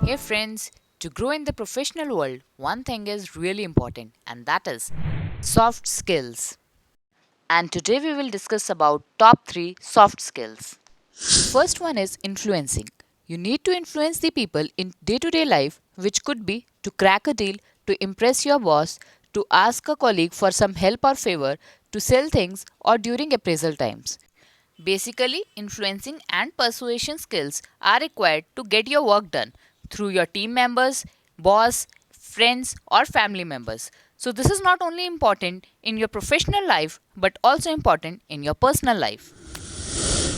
Hey friends, to grow in the professional world, one thing is really important and that is soft skills. And today we will discuss about top 3 soft skills. The first one is influencing. You need to influence the people in day-to-day life, which could be to crack a deal, to impress your boss, to ask a colleague for some help or favor, to sell things or during appraisal times. Basically, influencing and persuasion skills are required to get your work done through your team members, boss, friends, or family members. So, this is not only important in your professional life but also important in your personal life.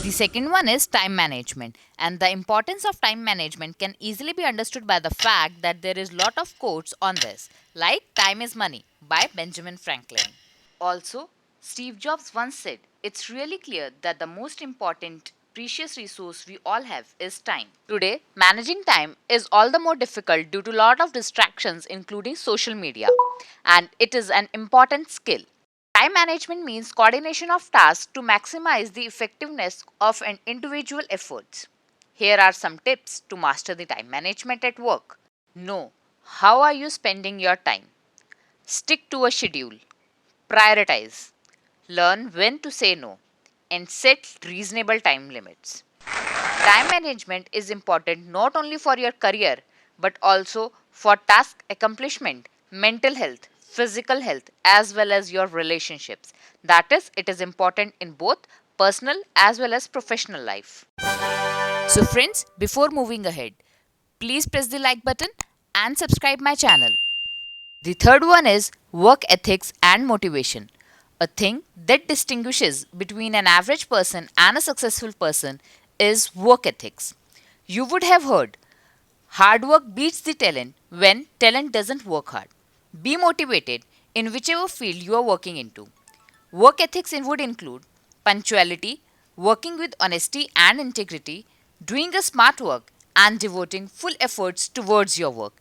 The second one is time management, and the importance of time management can easily be understood by the fact that there is lot of quotes on this, like Time is Money by Benjamin Franklin. Also, Steve Jobs once said, "It's really clear that the most important, precious resource we all have is time." Today, managing time is all the more difficult due to a lot of distractions, including social media, and it is an important skill. Time management means coordination of tasks to maximize the effectiveness of an individual efforts. Here are some tips to master the time management at work. Know how are you spending your time? Stick to a schedule. Prioritize. Learn when to say no and set reasonable time limits. Time management is important not only for your career but also for task accomplishment, mental health, physical health, as well as your relationships. That is, it is important in both personal as well as professional life. So, friends, before moving ahead, please press the like button and subscribe my channel. The third one is work ethics and motivation. A thing that distinguishes between an average person and a successful person is work ethics. You would have heard hard work beats the talent when talent doesn't work hard. Be motivated in whichever field you are working into. Work ethics would include punctuality, working with honesty and integrity, doing a smart work, and devoting full efforts towards your work.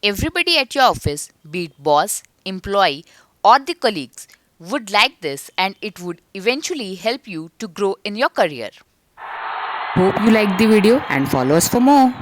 Everybody at your office, be it boss, employee, or the colleagues, would like this and it would eventually help you to grow in your career. Hope you liked the video and follow us for more.